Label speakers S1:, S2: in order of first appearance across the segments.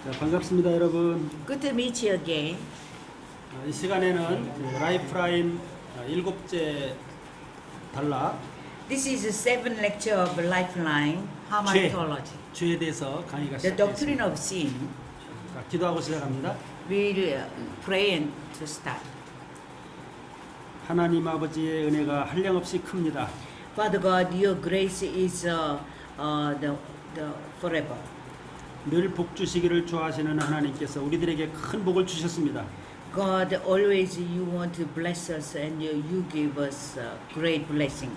S1: 자, 반갑습니다, 여러분.
S2: Good to meet you again.
S1: 이 시간에는 라이프라인 일곱째 단락
S2: This is the seventh lecture of Lifeline Hamartology.
S1: 죄에 대해서 강의가
S2: The doctrine
S1: 시작됐습니다.
S2: of sin.
S1: 자, 기도하고 시작합니다.
S2: We'll pray and to start.
S1: 하나님 아버지의 은혜가 한량없이 큽니다.
S2: Father God, your grace is the forever.
S1: 늘 복 주시기를 좋아하시는 하나님께서 우리들에게 큰 복을 주셨습니다.
S2: God, always you want to bless us and you give us great blessing.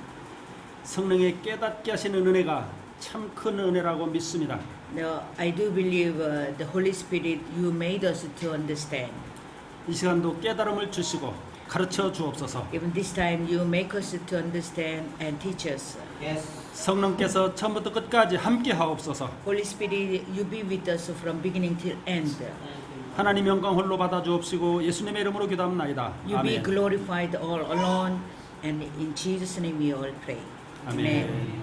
S1: 성령의 깨닫게 하시는 은혜가 참 큰 은혜라고 믿습니다.
S2: Now, I do believe the Holy Spirit, you made us to understand.
S1: 이 시간도 깨달음을 주시고 가르쳐 주옵소서.
S2: Even this time, you make us to understand and teach us.
S1: 성령께서 처음부터 끝까지 함께 하옵소서.
S2: Holy Spirit, you be with us from beginning till end.
S1: 하나님 영광 홀로 받아 주옵시고 예수님의 이름으로 기도합나이다.
S2: You be
S1: 아멘.
S2: glorified all alone, and in Jesus' name we all pray.
S1: 아멘.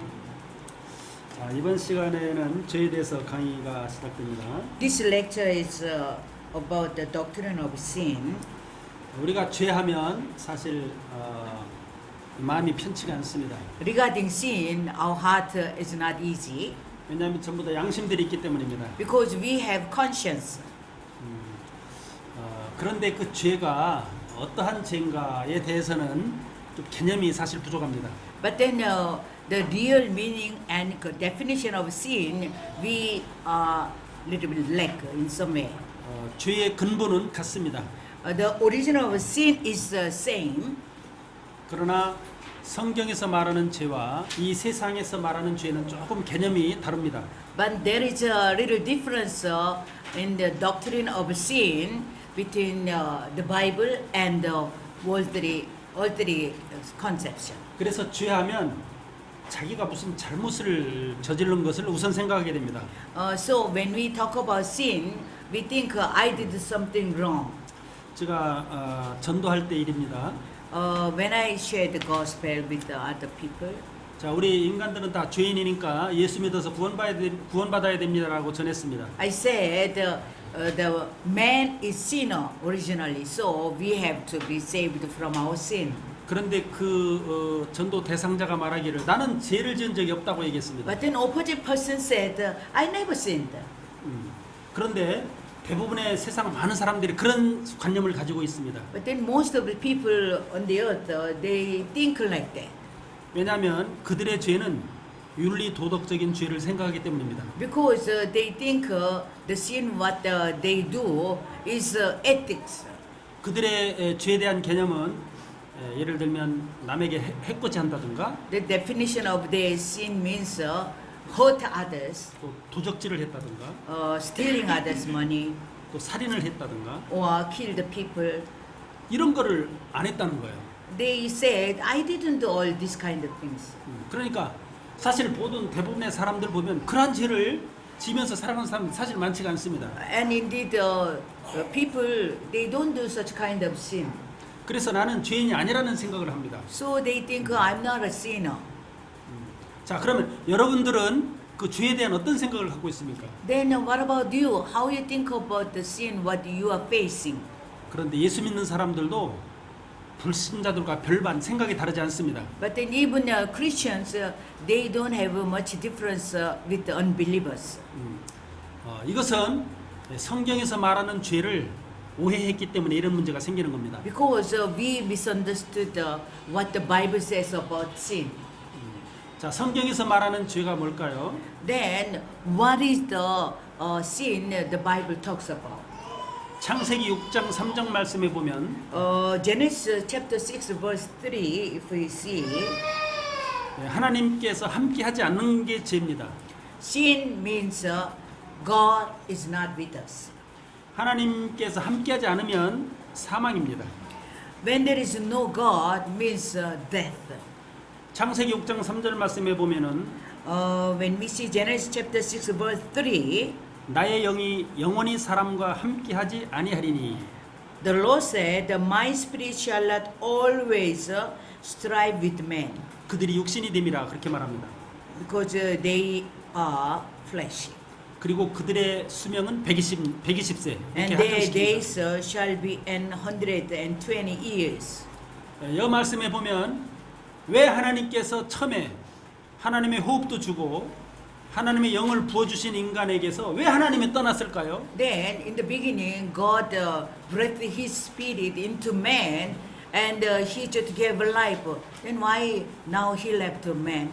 S1: 자, 이번 시간에는 죄에 대해서 강의가 시작됩니다.
S2: This lecture is about the doctrine of sin.
S1: 우리가 죄하면 사실 마음이 편치가 않습니다.
S2: Regarding sin, our heart is not easy
S1: 왜냐하면 전부 다 양심들이 있기 때문입니다.
S2: because we have conscience.
S1: 그런데 그 죄가 어떠한 죄인가에 대해서는 좀 개념이 사실 부족합니다.
S2: But then the real meaning and definition of sin, we little bit lack in some way.
S1: 죄의 근본은 같습니다.
S2: The origin of sin is the same.
S1: 그러나 성경에서 말하는 죄와 이 세상에서 말하는 죄는 조금 개념이 다릅니다.
S2: But there is a little difference in the doctrine of sin between the Bible and the worldly conception.
S1: 그래서 죄하면 자기가 무슨 잘못을 저지른 것을 우선 생각하게 됩니다.
S2: So when we talk about sin, we think I did something wrong.
S1: 제가 전도할 때 일입니다.
S2: When I share the gospel with the other people,
S1: 자, 우리 인간들은 다 죄인이니까 예수 믿어서 구원받아야 됩니다라고 전했습니다.
S2: I said the man is sinner originally, so we have to be saved from our sin.
S1: 그런데 그 전도 대상자가 말하기를 나는 죄를 지은 적이 없다고 얘기했습니다.
S2: But then opposite person said, I never sinned.
S1: 그런데 대부분의 세상 많은 사람들이 그런 관념을 가지고 있습니다.
S2: But then most of the people on the earth, they think like that.
S1: 왜냐하면 그들의 죄는 윤리 도덕적인 죄를 생각하기 때문입니다.
S2: Because they think the sin what they do is ethics.
S1: 그들의 죄에 대한 개념은 예를 들면 남에게 해코지 한다든가
S2: The definition of their sin means hurt others,
S1: 또 도적질을 했다든가
S2: stealing others' money,
S1: 또 살인을 했다든가
S2: or kill the people.
S1: 이런 거를 안 했다는 거예요.
S2: They said, I didn't do all these kind of things.
S1: 그러니까 사실 모든 대부분의 사람들 보면 그러한 죄를 지면서 살아가는 사람 사실 많지가 않습니다.
S2: And indeed, people, they don't do such kind of sin.
S1: 그래서 나는 죄인이 아니라는 생각을 합니다.
S2: So they think, I'm not a sinner.
S1: 자, 그러면 여러분들은 그 죄에 대한 어떤 생각을 갖고 있습니까?
S2: Then what about you? How you think about the sin, what you are facing?
S1: 그런데 예수 믿는 사람들도 불신자들과 별반 생각이 다르지 않습니다.
S2: But then even Christians, they don't have much difference with the unbelievers.
S1: 이것은 성경에서 말하는 죄를 오해했기 때문에 이런 문제가 생기는 겁니다.
S2: Because we misunderstood what the Bible says about sin.
S1: 자, 성경에서 말하는 죄가 뭘까요?
S2: Then what is the sin the Bible talks about?
S1: 창세기 6장 3절 말씀에 보면
S2: Genesis chapter 6 verse 3, if we see,
S1: 하나님께서 함께하지 않는 게 죄입니다.
S2: sin means God is not with us.
S1: 하나님께서 함께하지 않으면 사망입니다.
S2: When there is no God means death.
S1: 창세기 6장 3절 말씀에 보면은
S2: When we see Genesis chapter 6 verse 3,
S1: 나의 영이 영원히 사람과 함께하지 아니하리니
S2: the Lord said, my spirit shall not always strive with man,
S1: 그들이 육신이 됨이라 그렇게 말합니다.
S2: because they are fleshy.
S1: 그리고 그들의 수명은 120세
S2: And
S1: 이렇게
S2: their
S1: 한정시킵니다.
S2: days shall be 120 years.
S1: 이 말씀에 보면 왜 하나님께서 처음에 하나님의 호흡도 주고 하나님의 영을 부어주신 인간에게서 왜 하나님이 떠났을까요?
S2: Then, in the beginning, God breathed His Spirit into man, and He just gave life. Then why now He left man?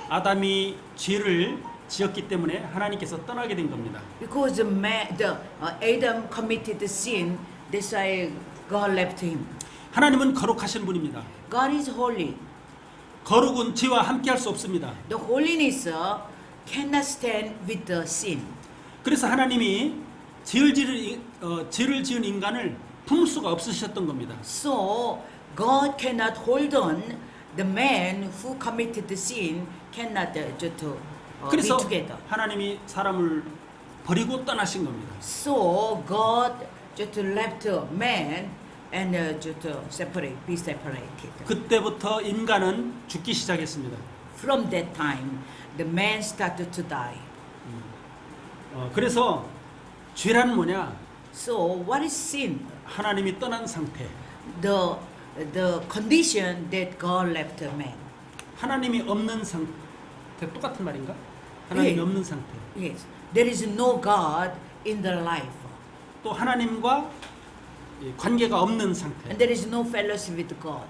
S1: 아담이 죄를 지었기 때문에 하나님께서 떠나게 된 겁니다.
S2: Because Adam committed the sin, that's why God left him.
S1: 하나님은 거룩하신 분입니다.
S2: God is holy.
S1: 거룩은 죄와 함께할 수 없습니다.
S2: The holiness cannot stand with the sin.
S1: 그래서 하나님이 죄를 지은 인간을 품을 수가 없으셨던 겁니다.
S2: So God cannot hold on the man who committed the sin cannot just be
S1: 그래서
S2: together.
S1: 하나님이 사람을 버리고 떠나신 겁니다.
S2: So God just left man and just be separated.
S1: 그때부터 인간은 죽기 시작했습니다.
S2: From that time, the man started to die.
S1: 그래서 죄란 뭐냐?
S2: So what is sin?
S1: 하나님이 떠난 상태.
S2: The condition that God left a man.
S1: 하나님이 없는 상태. 똑같은 말인가? 하나님이
S2: 예.
S1: 없는 상태.
S2: Yes, there is no God in the life,
S1: 또 하나님과 관계가 없는 상태.
S2: and there is no fellowship with God.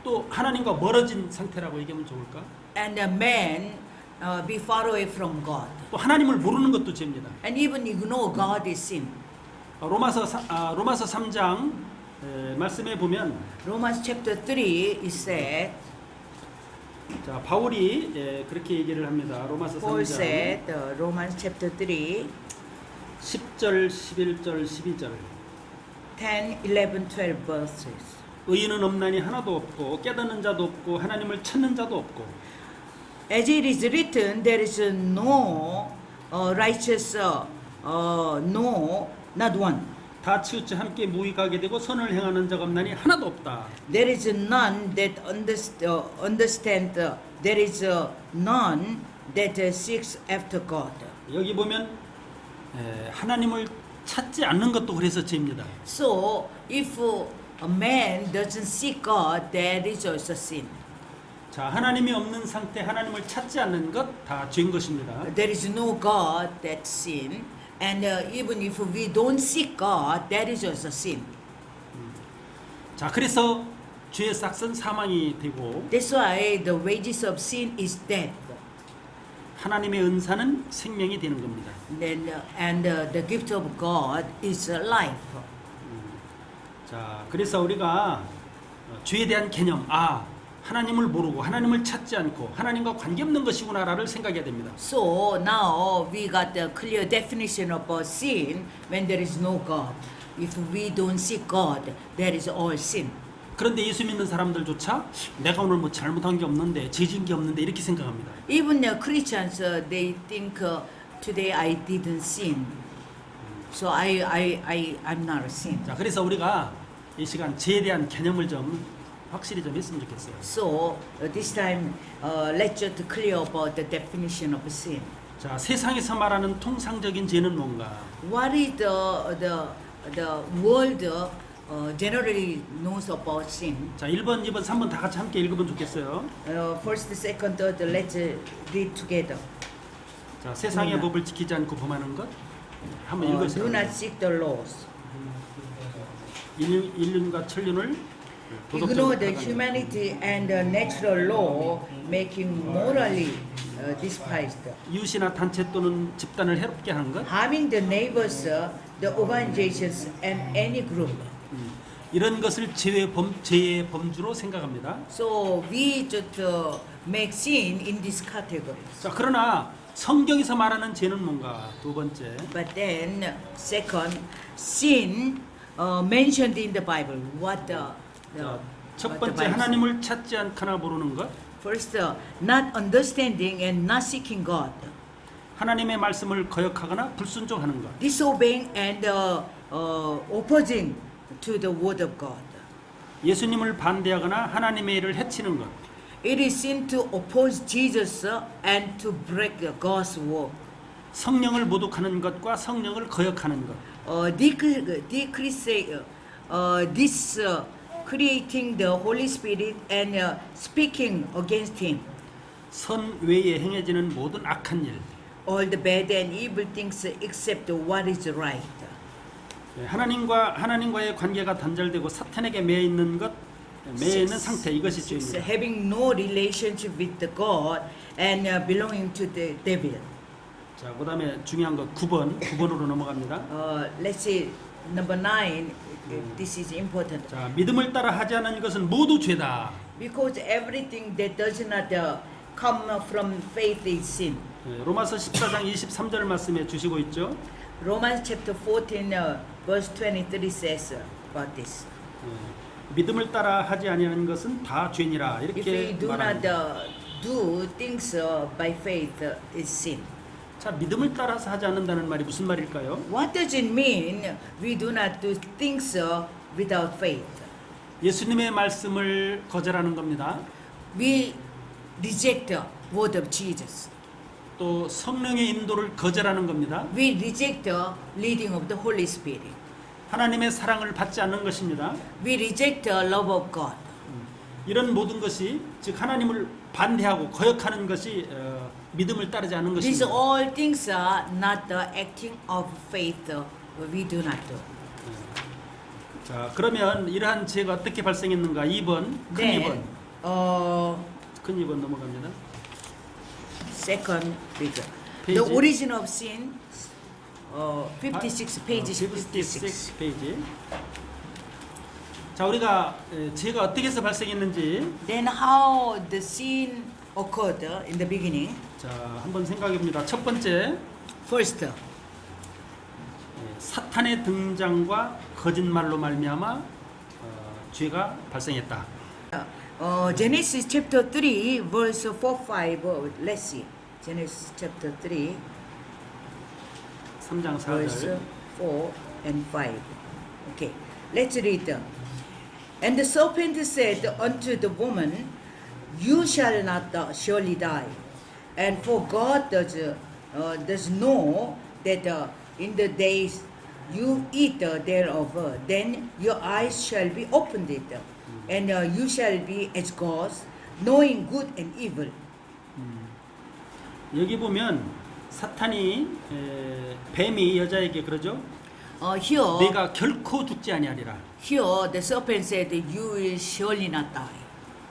S1: 또 하나님과 멀어진 상태라고 얘기하면 좋을까?
S2: And a man be far away from God,
S1: 또 하나님을 모르는 것도 죄입니다.
S2: and even ignore God is sin.
S1: 로마서 3장 말씀에 보면
S2: Romans chapter 3 is said,
S1: 자 바울이 그렇게 얘기를 합니다. 로마서
S2: Paul
S1: 3장
S2: said, Romans chapter 3,
S1: 10절, 11절, 12절
S2: 10, 11, 12 verses.
S1: 의인은 없나니 하나도 없고 깨닫는 자도 없고 하나님을 찾는 자도 없고
S2: As it is written, there is no righteous, no, not one.
S1: 다 치우쳐 함께 무익하게 되고 선을 행하는 자가 없나니 하나도 없다.
S2: There is none that understand. There is none that seeks after God.
S1: 여기 보면 하나님을 찾지 않는 것도 그래서 죄입니다.
S2: So, if a man doesn't seek God, that is also sin.
S1: 자, 하나님이 없는 상태, 하나님을 찾지 않는 것 다 죄인 것입니다.
S2: There is no God, that's sin. And even if we don't seek God, that is also sin.
S1: 자, 그래서 죄의 싹은 사망이 되고
S2: That's why the wages of sin is death.
S1: 하나님의 은사는 생명이 되는 겁니다.
S2: And the gift of God is life.
S1: 자, 그래서 우리가 죄에 대한 개념, 하나님을 모르고 하나님을 찾지 않고 하나님과 관계없는 것이구나를 생각해야 됩니다.
S2: So now we got the clear definition of sin when there is no God. If we don't seek God, that is all sin.
S1: 그런데 예수 믿는 사람들조차 내가 오늘 뭐 잘못한 게 없는데 죄진 게 없는데 이렇게 생각합니다.
S2: Even the Christians, they think today I didn't sin, so I'm not a sin.
S1: 자, 그래서 우리가 이 시간 죄에 대한 개념을 좀 확실히 좀 했으면 좋겠어요.
S2: So this time, let's just clear about the definition of sin.
S1: 자, 세상에서 말하는 통상적인 죄는 뭔가?
S2: What is the world generally knows about sin?
S1: 자, 1번, 2번, 3번 다 같이 함께 읽으면 좋겠어요.
S2: First, second, third, let's read together.
S1: 자, 세상의
S2: 네.
S1: 법을 지키지 않고 범하는 것. 한번
S2: Do
S1: 읽으세요.
S2: not seek the laws.
S1: 인륜과 천륜을
S2: Ignore the humanity and the natural law, making morally despised.
S1: 이웃이나 단체 또는 집단을 해롭게 하는 것.
S2: Harming the neighbors, the organizations, and any group.
S1: 이런 것을 죄의 범주로 생각합니다.
S2: So we just make sin in these categories.
S1: 자, 그러나 성경에서 말하는 죄는 뭔가? 두 번째.
S2: But then, second, sin mentioned in the Bible. What the
S1: 자, 첫
S2: what the
S1: 번째
S2: Bible
S1: 하나님을 찾지 않거나 모르는 것.
S2: First, not understanding and not seeking God.
S1: 하나님의 말씀을 거역하거나 불순종하는 것.
S2: Disobeying and opposing to the word of God.
S1: 예수님을 반대하거나 하나님의 일을 해치는 것.
S2: It is sin to oppose Jesus and to break God's word.
S1: 성령을 모독하는 것과 성령을 거역하는 것.
S2: Creating the Holy Spirit and speaking against Him.
S1: 선 외에 행해지는 모든 악한 일.
S2: All the bad and evil things except what is right.
S1: 하나님과의 관계가 단절되고 사탄에게 매여 있는 것, 매여 있는 상태, 이것이 죄입니다.
S2: Having no relationship with the God and belonging to the devil.
S1: 자, 그다음에 중요한 것 9번으로 넘어갑니다.
S2: Let's see number 9. This is important.
S1: 자, 믿음을 따라 하지 않은 것은 모두 죄다.
S2: Because everything that does not come from faith is sin.
S1: 로마서 14장 23절 말씀에 주시고 있죠.
S2: Romans chapter 14 verse 23 says about this.
S1: 믿음을 따라 하지 아니하는 것은 다 죄니라.
S2: If
S1: 이렇게
S2: we do not
S1: 말합니다.
S2: do things by faith is sin.
S1: 자, 믿음을 따라서 하지 않는다는 말이 무슨 말일까요?
S2: What does it mean we do not do things without faith?
S1: 예수님의 말씀을 거절하는 겁니다.
S2: We reject the word of Jesus.
S1: 또 성령의 인도를 거절하는 겁니다.
S2: We reject the leading of the Holy Spirit.
S1: 하나님의 사랑을 받지 않는 것입니다.
S2: We reject the love of God.
S1: 이런 모든 것이 즉 하나님을 반대하고 거역하는 것이 믿음을 따르지 않는
S2: These
S1: 것입니다.
S2: all things are not the acting of faith. We do not do.
S1: 자, 그러면 이러한 죄가 어떻게 발생했는가? 2번, 큰
S2: Then,
S1: 2번. 큰 2번 넘어갑니다.
S2: second figure.
S1: Page.
S2: The origin of sin. 56 pages.
S1: 56 페이지. 자, 우리가 죄가 어떻게 해서 발생했는지
S2: Then how the sin occurred in the beginning.
S1: 자, 한번 생각해 봅니다. 첫 번째,
S2: First,
S1: 사탄의 등장과 거짓말로 말미암아 죄가 발생했다.
S2: Genesis chapter 3 verse 4, 5. Let's see. Genesis chapter 3
S1: 3장
S2: verse
S1: 4절.
S2: 4 and 5. Okay, let's read. And the serpent said unto the woman, You shall not surely die. And for God does know that in the days you eat thereof, then your eyes shall be opened, and you shall be as gods, knowing good and evil.
S1: 여기 보면 사탄이 뱀이 여자에게 그러죠.
S2: Here,
S1: 내가 결코 죽지 아니하리라.
S2: here the serpent said, You will surely not die.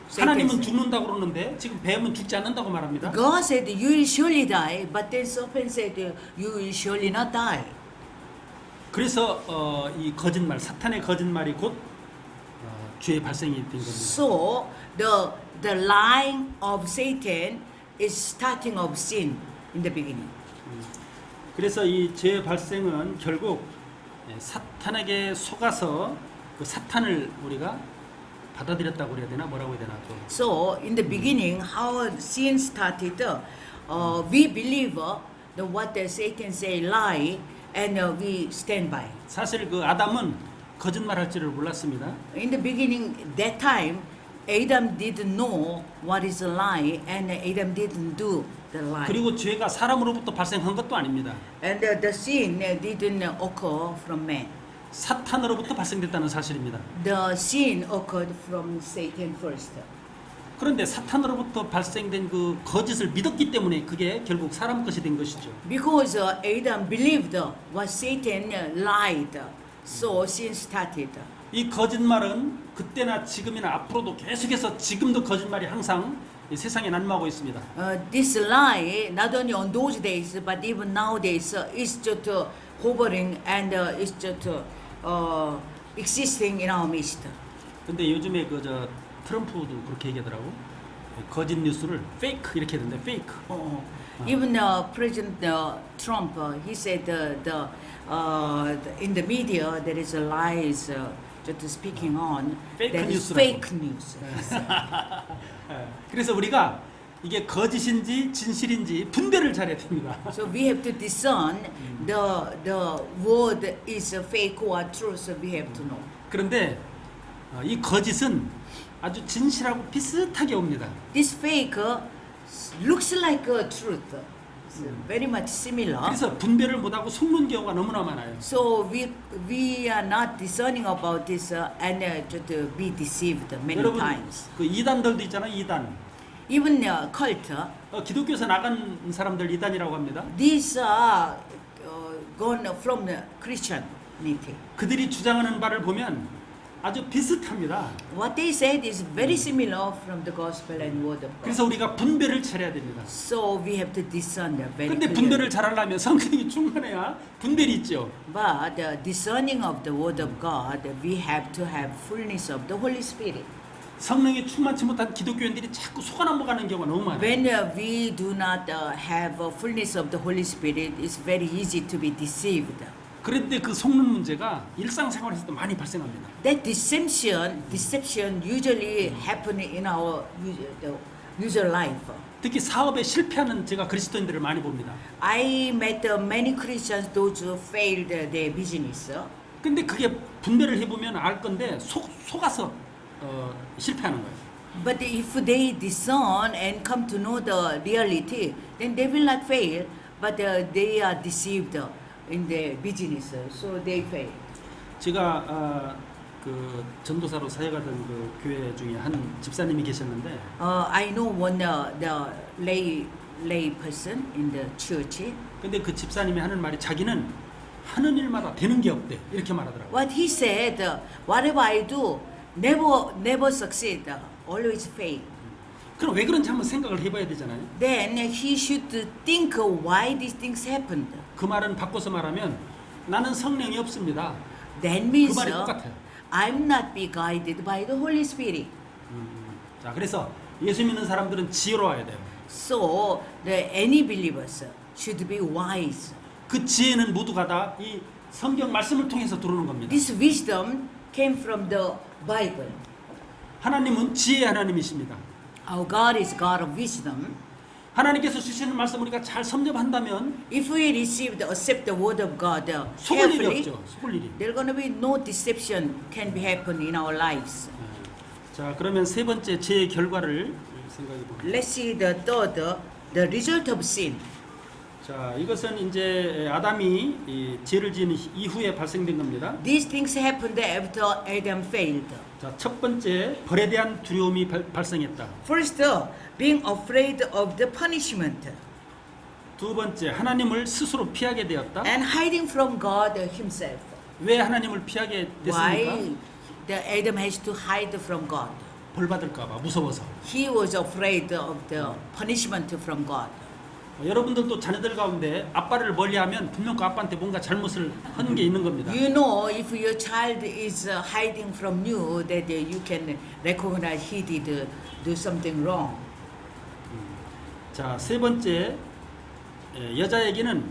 S2: Satan
S1: 하나님은
S2: said.
S1: 죽는다고 그러는데 지금 뱀은 죽지 않는다고 말합니다.
S2: God said, You will surely die, but then serpent said, You will surely not die.
S1: 그래서 이 거짓말, 사탄의 거짓말이 곧 죄의 발생이 된 겁니다.
S2: So the lying of Satan is starting of sin in the beginning.
S1: 그래서 이 죄의 발생은 결국 사탄에게 속아서 그 사탄을 우리가 받아들였다고 그래야 되나 뭐라고 해야 되나 또.
S2: So in the beginning, how sin started, we believe what the Satan say lie, and we stand by.
S1: 사실 그 아담은 거짓말할 줄을 몰랐습니다.
S2: In the beginning, that time, Adam didn't know what is a lie, and Adam didn't do the lie.
S1: 그리고 죄가 사람으로부터 발생한 것도 아닙니다.
S2: And the sin didn't occur from man.
S1: 사탄으로부터 발생됐다는 사실입니다.
S2: The sin occurred from Satan first.
S1: 그런데 사탄으로부터 발생된 그 거짓을 믿었기 때문에 그게 결국 사람 것이 된 것이죠.
S2: Because Adam believed what Satan lied, so sin started.
S1: 이 거짓말은 그때나 지금이나 앞으로도 계속해서 지금도 거짓말이 항상 이 세상에 난무하고 있습니다.
S2: This lie, not only on those days, but even nowadays, is just hovering and is just existing in our midst.
S1: 근데 요즘에 그 트럼프도 그렇게 얘기하더라고. 거짓 뉴스를 페이크 이렇게 하던데 페이크.
S2: Even President Trump, he said in the media there is a lies just speaking on
S1: Fake
S2: that is
S1: news라고.
S2: fake news.
S1: 그래서 우리가 이게 거짓인지 진실인지 분별을 잘해야 됩니다.
S2: So we have to discern the word is fake or true. So we have to know.
S1: 그런데 이 거짓은 아주 진실하고 비슷하게 옵니다.
S2: This fake looks like a truth. It's very much similar.
S1: 그래서 분별을 못하고 속는 경우가 너무나 많아요.
S2: So we are not discerning about this and to be deceived many
S1: 여러분
S2: times.
S1: 그 이단들도 있잖아요. 이단.
S2: Even cult,
S1: 기독교에서 나간 사람들 이단이라고 합니다.
S2: these are gone from the Christianity.
S1: 그들이 주장하는 바를 보면 아주 비슷합니다.
S2: What they said is very similar from the gospel and word of God.
S1: 그래서 우리가 분별을 잘해야 됩니다.
S2: So we have to discern them very
S1: 근데
S2: clearly.
S1: 분별을 잘하려면 성령이 충만해야 분별이 있죠.
S2: But the discerning of the word of God, we have to have fullness of the Holy Spirit.
S1: 성령이 충만치 못한 기독교인들이 자꾸 속아 넘어가는 경우가 너무 많아요.
S2: When we do not have a fullness of the Holy Spirit, it's very easy to be deceived.
S1: 그런데 그 속는 문제가 일상생활에서도 많이 발생합니다.
S2: That deception usually happen in our usual life.
S1: 특히 사업에 실패하는 제가 그리스도인들을 많이 봅니다.
S2: I met many Christians, those who failed their business.
S1: 근데 그게 분별을 해보면 알 건데 속아서 실패하는 거예요.
S2: But if they discern and come to know the reality, then they will not fail, but they are deceived in their business, so they fail.
S1: 제가 그 전도사로 사역하던 그 교회 중에 한 집사님이 계셨는데
S2: I know one the lay person in the church.
S1: 근데 그 집사님이 하는 말이 자기는 하는 일마다 되는 게 없대 이렇게 말하더라고요.
S2: What he said, whatever I do, never succeed, always fail.
S1: 그럼 왜 그런지 한번 생각을 해봐야 되잖아요.
S2: Then he should think why these things happened.
S1: 그 말은 바꿔서 말하면 나는 성령이 없습니다.
S2: That means
S1: 그 말이 똑같아요.
S2: I'm not be guided by the Holy Spirit.
S1: 자, 그래서 예수 믿는 사람들은 지혜로워야 돼요.
S2: So any believers should be wise.
S1: 그 지혜는 모두가 다 이 성경 말씀을 통해서 들어오는 겁니다.
S2: This wisdom came from the Bible.
S1: 하나님은 지혜의 하나님이십니다.
S2: Our God is God of wisdom.
S1: 하나님께서 주시는 말씀 우리가 잘 섭렵한다면
S2: If we accept the word of God
S1: 속을 일이
S2: carefully,
S1: 없죠. 속을 일이.
S2: there's going to be no deception can be happen in our lives.
S1: 자, 그러면 세 번째 지혜의 결과를 생각해 봅니다.
S2: Let's see the third, the result of sin.
S1: 자, 이것은 이제 아담이 이 죄를 지은 이후에 발생된 겁니다.
S2: These things happened after Adam failed.
S1: 자, 첫 번째 벌에 대한 두려움이 발생했다.
S2: First, being afraid of the punishment
S1: 두 번째 하나님을 스스로 피하게 되었다.
S2: and hiding from God Himself.
S1: 왜 하나님을 피하게
S2: Why
S1: 됐습니까?
S2: the Adam has to hide from God?
S1: 벌 받을까봐 무서워서.
S2: He was afraid of the punishment from God.
S1: 여러분들도 자녀들 가운데 아빠를 멀리하면 분명 그 아빠한테 뭔가 잘못을 하는 게 있는 겁니다.
S2: You know, if your child is hiding from you, that you can recognize he did do something wrong.
S1: 자, 세 번째 여자에게는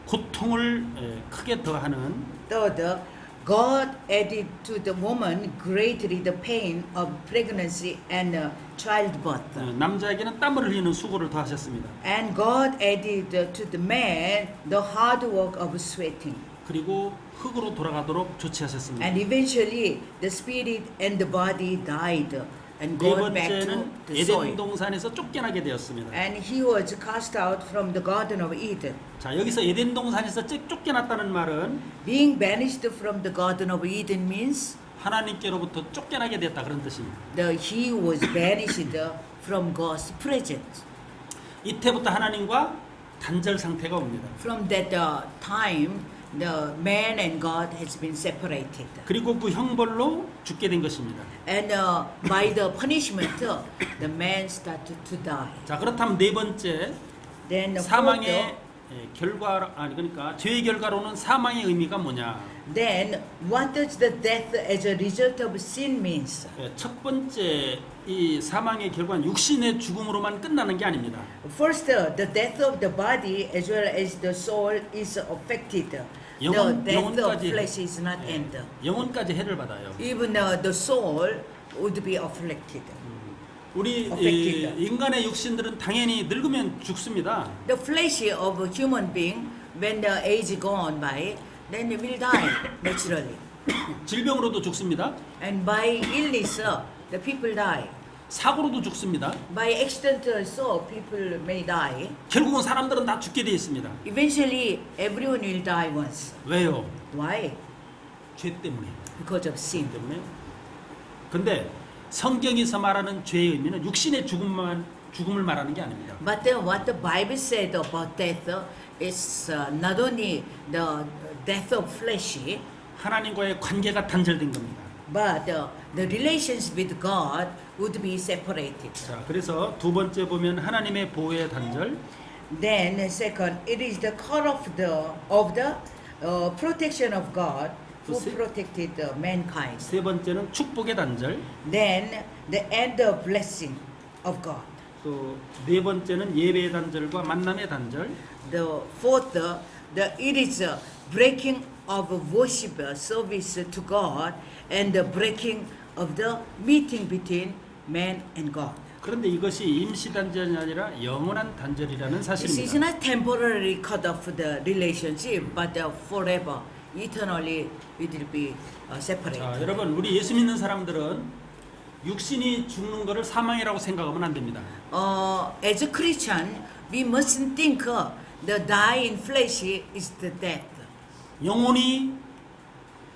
S1: 고통을 크게 더하는
S2: Third, God added to the woman greatly the pain of pregnancy and childbirth.
S1: 남자에게는 땀을 흘리는 수고를 더하셨습니다.
S2: And God added to the man the hard work of sweating.
S1: 그리고 흙으로 돌아가도록 조치하셨습니다.
S2: And eventually the spirit and the body died and
S1: 네
S2: gone back to
S1: 번째는
S2: the
S1: 에덴
S2: soil.
S1: 동산에서 쫓겨나게 되었습니다.
S2: And he was cast out from the Garden of Eden.
S1: 자, 여기서 에덴 동산에서 쫓겨났다는 말은
S2: Being banished from the Garden of Eden means
S1: 하나님께로부터 쫓겨나게 됐다 그런 뜻입니다.
S2: he was banished from God's presence.
S1: 이때부터 하나님과 단절 상태가 옵니다.
S2: From that time, the man and God has been separated.
S1: 그리고 그 형벌로 죽게 된 것입니다.
S2: And by the punishment, the man started to die.
S1: 자, 그렇다면 네 번째
S2: Then the
S1: 사망의 결과 그러니까 죄의 결과로는 사망의 의미가 뭐냐?
S2: then what does the death as a result of sin means?
S1: 첫 번째 이 사망의 결과는 육신의 죽음으로만 끝나는 게 아닙니다.
S2: First, the death of the body as well as the soul is affected. The death of flesh is not end.
S1: 영혼까지 해를 받아요.
S2: Even the soul would be afflicted.
S1: 우리
S2: affected.
S1: 인간의 육신들은 당연히 늙으면 죽습니다.
S2: The flesh of a human being, when the age gone by, then it will die naturally.
S1: 질병으로도 죽습니다.
S2: And by illness, the people die.
S1: 사고로도 죽습니다.
S2: By accident also people may die.
S1: 결국은 사람들은 다 죽게 되어 있습니다.
S2: Eventually everyone will die once.
S1: 왜요?
S2: Why?
S1: 죄 때문에.
S2: Because of sin.
S1: 때문에. 근데 성경에서 말하는 죄의 의미는 육신의 죽음을 말하는 게 아닙니다.
S2: But what the Bible said about death is not only the death of flesh,
S1: 하나님과의 관계가 단절된 겁니다.
S2: but the relations with God would be separated.
S1: 자, 그래서 두 번째 보면 하나님의 보호의 단절.
S2: Then second, it is the cut of the protection of God who
S1: 세-
S2: protected mankind.
S1: 세 번째는 축복의 단절.
S2: Then the end of blessing of God.
S1: 또 네 번째는 예배의 단절과 만남의 단절.
S2: The fourth, it is a breaking of worship service to God and the breaking of the meeting between man and God.
S1: 그런데 이것이 임시 단절이 아니라 영원한 단절이라는
S2: This is
S1: 사실입니다.
S2: not temporary cut off the relationship, but forever, eternally it will be separated.
S1: 자, 여러분 우리 예수 믿는 사람들은 육신이 죽는 것을 사망이라고 생각하면 안 됩니다.
S2: As a Christian, we mustn't think the die in flesh is the death.
S1: 영혼이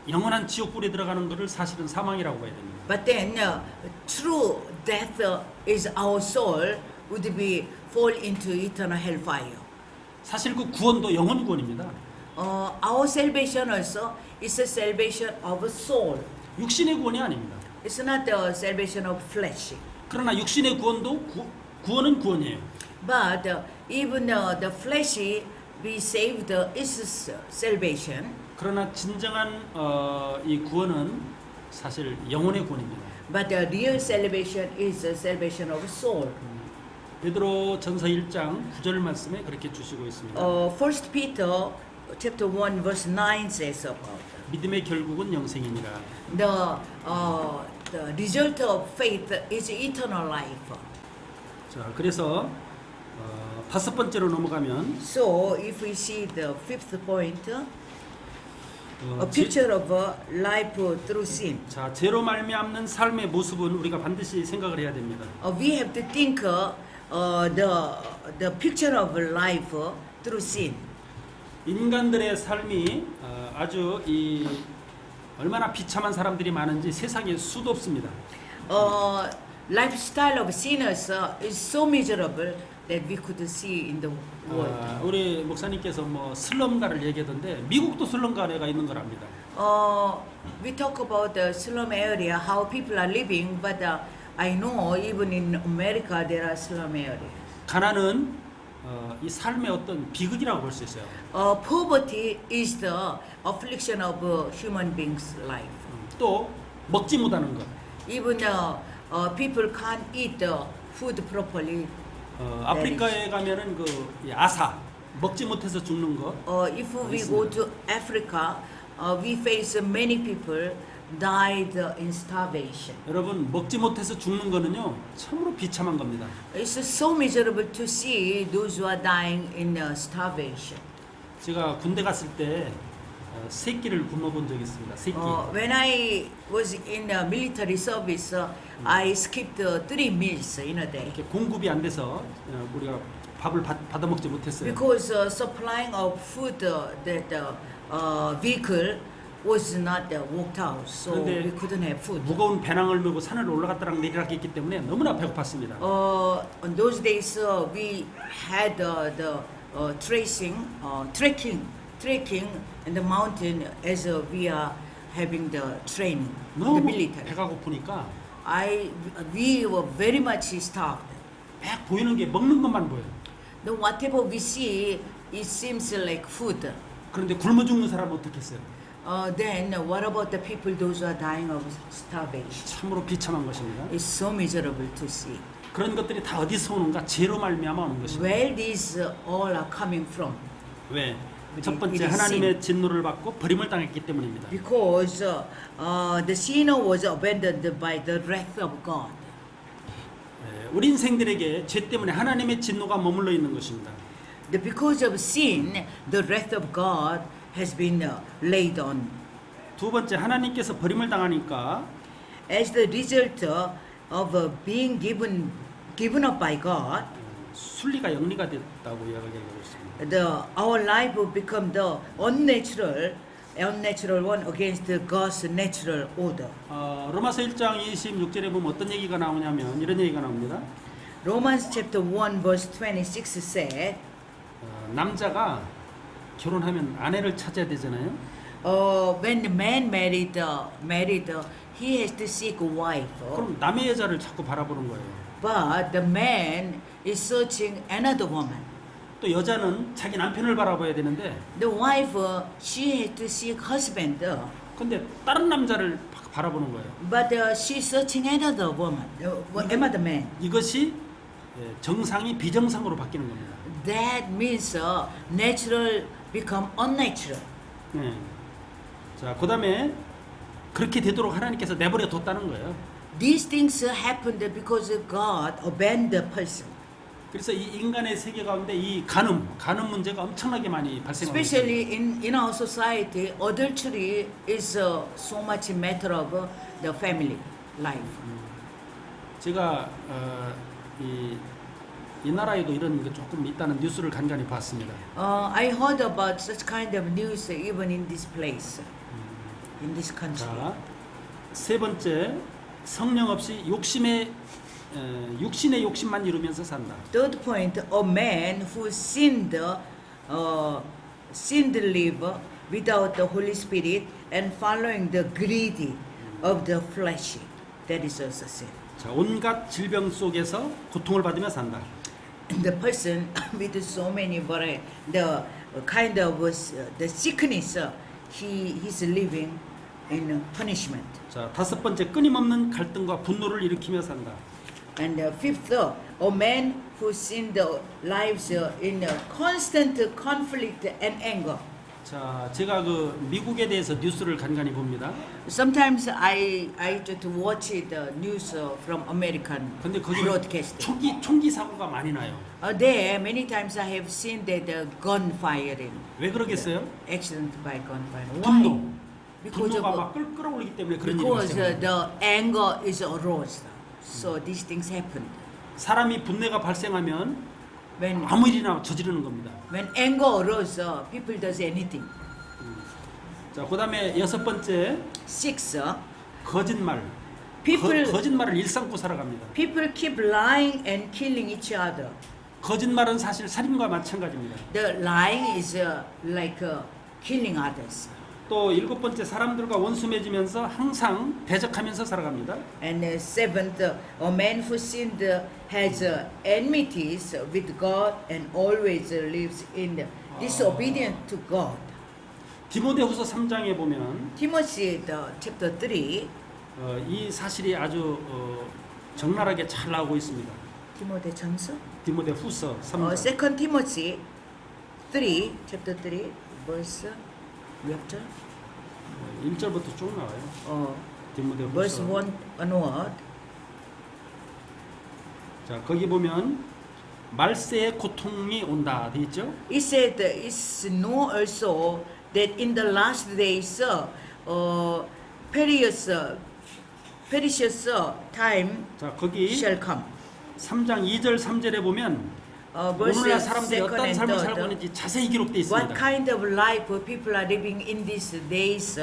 S1: 영원한 지옥불에 들어가는 것을 사실은 사망이라고 봐야 됩니다.
S2: But then true death is our soul would be fall into eternal hellfire.
S1: 사실 그 구원도 영혼 구원입니다.
S2: Our salvation also is a salvation of a soul.
S1: 육신의 구원이 아닙니다.
S2: It's not the salvation of flesh.
S1: 그러나 육신의 구원도 구원은 구원이에요.
S2: But even the flesh be saved is salvation.
S1: 그러나 진정한 이 구원은 사실 영혼의 구원입니다.
S2: But the real salvation is the salvation of soul.
S1: 베드로 전서 1장 9절 말씀에 그렇게 주시고 있습니다.
S2: 1 Peter chapter 1 verse 9 says about
S1: 믿음의 결국은 영생이니라.
S2: the result of faith is eternal life.
S1: 자, 그래서 다섯 번째로 넘어가면
S2: So if we see the fifth point, a picture of a life through sin.
S1: 자, 죄로 말미암는 삶의 모습은 우리가 반드시 생각을 해야 됩니다.
S2: We have to think the picture of life through sin.
S1: 인간들의 삶이 아주 이 얼마나 비참한 사람들이 많은지 세상에 수도 없습니다.
S2: Lifestyle of sinners is so miserable that we could see in the world.
S1: 우리 목사님께서 뭐 슬럼가를 얘기하던데 미국도 슬럼가가 있는 거랍니다.
S2: We talk about the slum area, how people are living, but I know even in America there are slum areas.
S1: 가난은 이 삶의 어떤 비극이라고 볼 수 있어요.
S2: Poverty is the affliction of human beings' life.
S1: 또 먹지 못하는 것.
S2: Even people can't eat the food properly.
S1: 아프리카에 가면은 이 아사 먹지 못해서 죽는 것.
S2: If we go to Africa, we face many people died in starvation.
S1: 여러분 먹지 못해서 죽는 거는요 참으로 비참한 겁니다.
S2: It's so miserable to see those who are dying in starvation.
S1: 제가 군대 갔을 때 새끼를 굶어본 적이 있습니다. 새끼.
S2: When I was in military service, I skipped 3 meals in a day
S1: 이렇게 공급이 안 돼서 우리가 밥을 받아 먹지 못했어요.
S2: because supplying of food that vehicle was not worked out, so
S1: 그런데
S2: we couldn't have food.
S1: 무거운 배낭을 메고 산을 올라갔다랑 내리락 했기 때문에 너무나 배고팠습니다.
S2: On those days, we had the trekking in the mountain as we are having the training, the
S1: 너무
S2: military.
S1: 배가 고프니까
S2: We were very much starved.
S1: 막 보이는 게 먹는 것만 보여요.
S2: The whatever we see, it seems like food.
S1: 그런데 굶어 죽는 사람은 어떻게 했어요?
S2: Then what about the people those who are dying of starvation?
S1: 참으로 비참한 것입니다.
S2: It's so miserable to see.
S1: 그런 것들이 다 어디서 오는가? 죄로 말미암아 오는 것입니다.
S2: Where these all are coming from?
S1: 왜? 첫 번째 하나님의 진노를 받고 버림을 당했기 때문입니다.
S2: Because the sinner was abandoned by the wrath of God.
S1: 우리 인생들에게 죄 때문에 하나님의 진노가 머물러 있는 것입니다.
S2: Because of sin, the wrath of God has been laid on.
S1: 두 번째 하나님께서 버림을 당하니까
S2: As the result, of being given up by God,
S1: 순리가 영리가 됐다고 이야기하고 있습니다.
S2: our life will become the unnatural one against God's natural order.
S1: 로마서 1장 26절에 보면 어떤 얘기가 나오냐면 이런 얘기가 나옵니다.
S2: Romans chapter 1 verse 26 said,
S1: 남자가 결혼하면 아내를 찾아야 되잖아요.
S2: when the man married, he has to seek a wife.
S1: 그럼 남의 여자를 자꾸 바라보는 거예요.
S2: But the man is searching another woman.
S1: 또 여자는 자기 남편을 바라봐야 되는데
S2: The wife, she has to seek husband.
S1: 근데 다른 남자를 바라보는 거예요.
S2: But she's searching another woman, another man.
S1: 이것이 정상이 비정상으로 바뀌는 겁니다.
S2: That means natural become unnatural.
S1: 네. 자, 그다음에 그렇게 되도록 하나님께서 내버려 뒀다는 거예요.
S2: These things happened because God abandoned the person.
S1: 그래서 이 인간의 세계 가운데 이 간음 문제가 엄청나게 많이 발생하고 있습니다.
S2: Especially in our society, adultery is so much a matter of the family life.
S1: 제가 이 나라에도 이런 게 조금 있다는 뉴스를 간간히 봤습니다.
S2: I heard about such kind of news even in this place, in this country.
S1: 자, 세 번째, 성령 없이 육신의 욕심만 이루면서 산다.
S2: Third point, a man who sinned live without the Holy Spirit and following the greedy of the flesh. That is also sin.
S1: 자, 온갖 질병 속에서 고통을 받으며 산다.
S2: The person with so many the kind of the sickness, he's living in punishment.
S1: 자, 다섯 번째, 끊임없는 갈등과 분노를 일으키며 산다.
S2: And fifth, a man who sinned lives in constant conflict and anger.
S1: 자, 제가 그 미국에 대해서 뉴스를 간간히 봅니다.
S2: Sometimes I just watch the news from American
S1: 근데 거기
S2: broadcast.
S1: 총기 사고가 많이 나요.
S2: There many times I have seen that gunfiring,
S1: 왜 그러겠어요?
S2: accident by gunfire.
S1: 분노.
S2: Because
S1: 분노가
S2: of
S1: 막 끌어올리기 때문에 그런 일이
S2: because
S1: 발생해요.
S2: the anger is aroused, so these things happen.
S1: 사람이 분노가 발생하면
S2: When
S1: 아무 일이나 저지르는 겁니다.
S2: anger arose, people does anything.
S1: 자, 그다음에 여섯 번째,
S2: Six,
S1: 거짓말.
S2: people
S1: 거짓말을 일삼고 살아갑니다.
S2: people keep lying and killing each other.
S1: 거짓말은 사실 살인과 마찬가지입니다.
S2: The lying is like killing others.
S1: 또 일곱 번째, 사람들과 원수 맺으면서 항상 대적하면서 살아갑니다.
S2: And seventh, a man who sinned has enmities with God and always lives in disobedience to God.
S1: 디모데후서 3장에 보면
S2: Timothy, chapter 3,
S1: 이 사실이 아주 적나라하게 잘 나오고 있습니다.
S2: 디모데 전서?
S1: 디모데후서 3장.
S2: Second Timothy 3, chapter 3, verse 몇 절?
S1: 1절부터 쭉 나와요. 디모데후서.
S2: Verse 1 onward.
S1: 자, 거기 보면 말세의 고통이 온다 돼 있죠?
S2: It said, it's known also that in the last days, perilous time
S1: 자, 거기
S2: shall come.
S1: 3장 2절 3절에 보면
S2: Verse
S1: 오늘날 사람들이
S2: second
S1: 어떤
S2: and
S1: 삶을
S2: third.
S1: 살고 있는지 자세히 기록되어
S2: What
S1: 있습니다.
S2: kind of life people are living in these days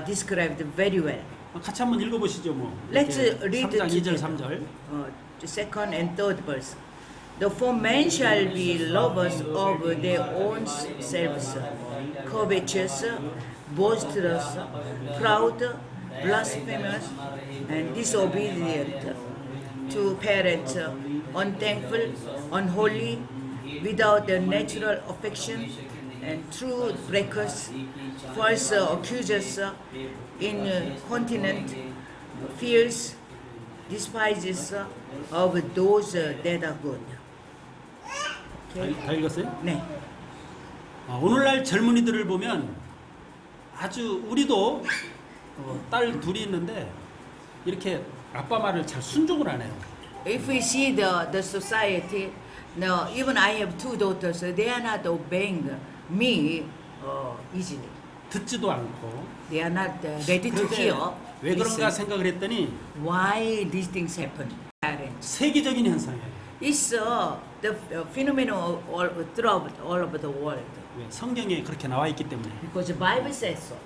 S2: described very well.
S1: 같이 한번 읽어보시죠, 뭐.
S2: Let's
S1: 이렇게
S2: read
S1: 3장
S2: it
S1: 2절
S2: together.
S1: 3절.
S2: The second and third verse. The four men shall be lovers of their own selves, covetous, boisterous, proud, blasphemous, and disobedient to parents, unthankful, unholy, without the natural affection, and truth breakers, false accusers, incontinent, fierce, despisers of those that are good.
S1: 다 읽었어요?
S2: 네.
S1: 오늘날 젊은이들을 보면 아주 우리도 딸 둘이 있는데 이렇게 아빠 말을 잘 순종을 안 해요.
S2: If we see the society, now even I have two daughters, they are not obeying me easily.
S1: 듣지도 않고.
S2: They are not ready to
S1: 그런데
S2: hear.
S1: 왜 그런가
S2: listen.
S1: 생각을 했더니
S2: Why these things happen? Parents.
S1: 세계적인 현상이에요.
S2: It's the phenomenon throughout all over the world.
S1: 왜? 성경에 그렇게 나와 있기 때문에.
S2: Because the Bible says so.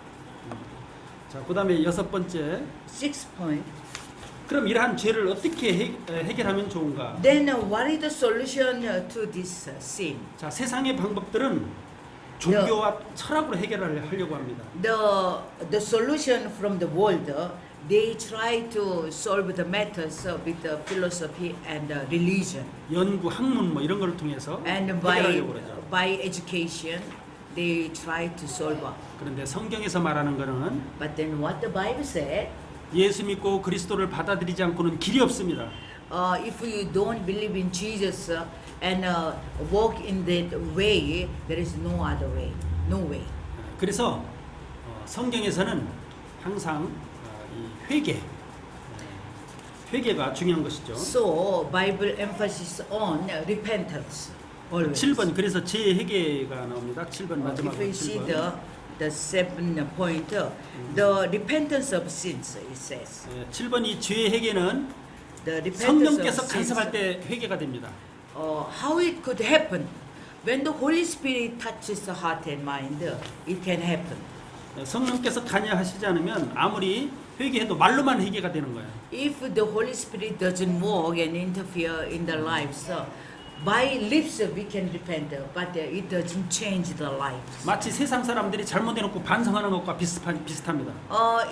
S1: 자, 그다음에 6번째.
S2: Sixth point.
S1: 그럼 이러한 죄를 어떻게 해결하면 좋은가?
S2: Then what is the solution to this sin?
S1: 자, 세상의 방법들은 종교와 철학으로 하려고 합니다.
S2: The solution from the world, they try to solve the matters with the philosophy and religion.
S1: 연구, 학문 뭐 이런 걸 통해서
S2: And
S1: 해결하려고 그러죠.
S2: by education, they try to solve up.
S1: 그런데 성경에서 말하는 거는
S2: But then what the Bible said,
S1: 예수 믿고 그리스도를 받아들이지 않고는 길이 없습니다.
S2: if you don't believe in Jesus and walk in that way, there is no other way, no way.
S1: 그래서 성경에서는 항상 이 회개가 중요한 것이죠.
S2: So Bible emphasis on repentance always.
S1: 7번 그래서 재회개가 나옵니다. 7번
S2: If
S1: 마지막으로
S2: we see
S1: 7번.
S2: the seventh point, the repentance of sins, it says.
S1: 7번 이 죄회개는
S2: The repentance
S1: 성령께서
S2: of sins.
S1: 간섭할 때 회개가 됩니다.
S2: How it could happen? When the Holy Spirit touches the heart and mind, it can happen.
S1: 성령께서 관여하시지 않으면 아무리 회개해도 말로만 회개가 되는 거예요.
S2: If the Holy Spirit doesn't walk and interfere in the lives, by lips we can repent, but it doesn't change the lives.
S1: 마치 세상 사람들이 잘못해놓고 반성하는 것과 비슷합니다.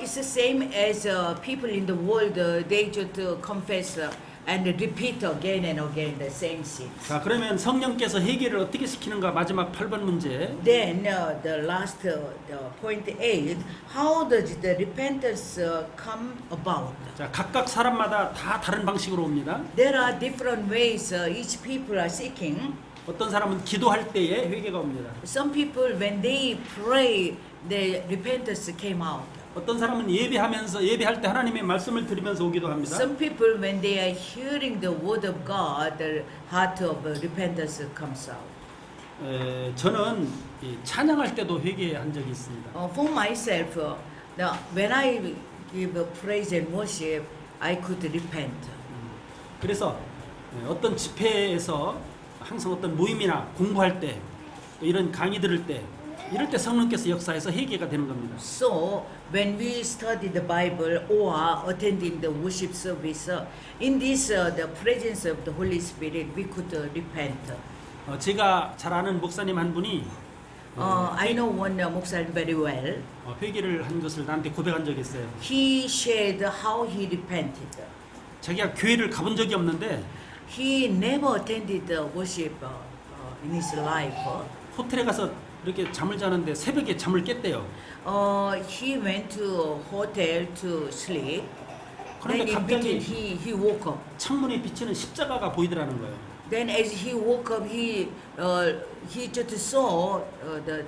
S2: It's the same as people in the world, they just confess and repeat again and again the same sins.
S1: 자, 그러면 성령께서 회개를 어떻게 시키는가 마지막 8번 문제.
S2: Then the last point 8, how does the repentance come about?
S1: 자, 각각 사람마다 다 다른 방식으로 옵니다.
S2: There are different ways each people are seeking.
S1: 어떤 사람은 기도할 때에 회개가 옵니다.
S2: Some people when they pray, the repentance came out.
S1: 어떤 사람은 예배할 때 하나님의 말씀을 들으면서 오기도 합니다.
S2: Some people when they are hearing the word of God, the heart of repentance comes out.
S1: 저는 이 찬양할 때도 회개한 적이 있습니다.
S2: For myself, when I give praise and worship, I could repent.
S1: 그래서 어떤 집회에서 항상 어떤 모임이나 공부할 때 또 이런 강의 들을 때 이럴 때 성령께서 역사해서 회개가 되는 겁니다.
S2: So when we study the Bible or attending the worship service, in this the presence of the Holy Spirit, we could repent.
S1: 제가 잘 아는 목사님 한 분이
S2: I know one 목사님 very well.
S1: 회개를 한 것을 나한테 고백한 적이 있어요.
S2: He shared how he repented.
S1: 자기가 교회를 가본 적이 없는데
S2: He never attended the worship in his life.
S1: 호텔에 가서 이렇게 잠을 자는데 새벽에 잠을 깼대요.
S2: He went to hotel to sleep. Then
S1: 그런데
S2: in between
S1: 갑자기
S2: he woke up.
S1: 창문에 비치는 십자가가 보이더라는 거예요.
S2: Then as he woke up, he just saw the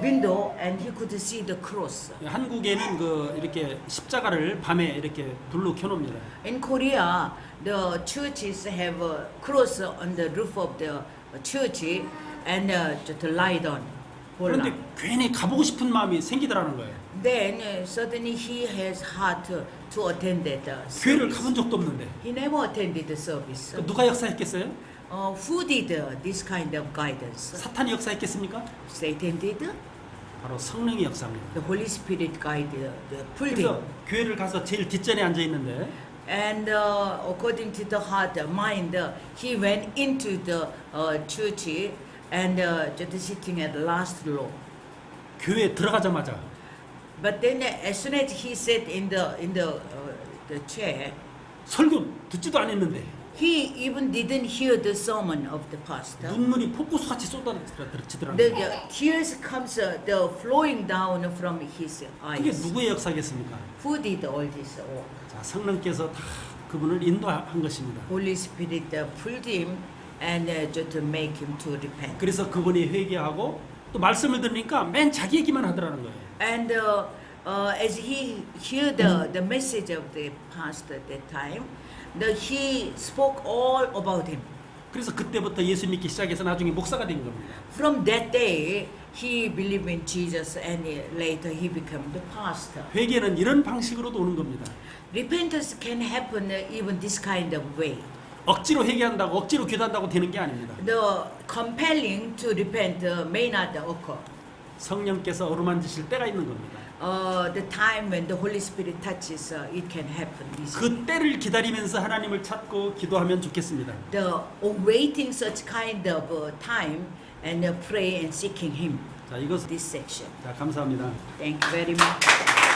S2: window and he could see the cross.
S1: 한국에는 이렇게 십자가를 밤에 이렇게 불로 켜놓습니다.
S2: In Korea, the churches have a cross on the roof of the church and just lie down. whole
S1: 그런데
S2: night.
S1: 괜히 가보고 싶은 마음이 생기더라는 거예요.
S2: Then suddenly he has heart to attend that
S1: 교회를
S2: service.
S1: 가본 적도 없는데
S2: He never attended the service.
S1: 누가 역사했겠어요?
S2: Who did this kind of guidance?
S1: 사탄이 역사했겠습니까?
S2: Satan did.
S1: 바로 성령의 역사입니다.
S2: The Holy Spirit guided, pulled
S1: 그래서
S2: him.
S1: 교회를 가서 제일 뒷전에 앉아 있는데
S2: And according to the heart, mind, he went into the church and just sitting at the last row.
S1: 교회 들어가자마자
S2: But then, as soon as he sat in the chair,
S1: 설교 듣지도 않았는데
S2: he even didn't hear the sermon of the pastor.
S1: 눈물이 폭포수같이 쏟아지더라고요.
S2: The tears comes flowing down from his
S1: 그게
S2: eyes.
S1: 누구의 역사겠습니까?
S2: Who did all this work?
S1: 자, 성령께서 다 그분을 인도한 것입니다.
S2: Holy Spirit pulled him and just to make him to repent.
S1: 그래서 그분이 회개하고 또 말씀을 들으니까 맨 자기 얘기만 하더라는 거예요.
S2: And as he heard the message of the pastor at that time, he spoke all about him.
S1: 그래서 그때부터 예수 믿기 시작해서 나중에 목사가 된 겁니다.
S2: From that day, he believed in Jesus and later he became the pastor.
S1: 회개는 이런 방식으로도 오는 겁니다.
S2: Repentance can happen even this kind of way.
S1: 억지로 회개한다고 억지로 기도한다고 되는 게 아닙니다.
S2: The compelling to repent may not occur.
S1: 성령께서 어루만지실 때가 있는 겁니다.
S2: The time when the Holy Spirit touches, it can happen.
S1: 그 때를 기다리면서 하나님을 찾고 기도하면 좋겠습니다.
S2: The awaiting such kind of time and pray and seeking Him.
S1: 자, 이것
S2: This section.
S1: 자, 감사합니다.
S2: Thank you very much.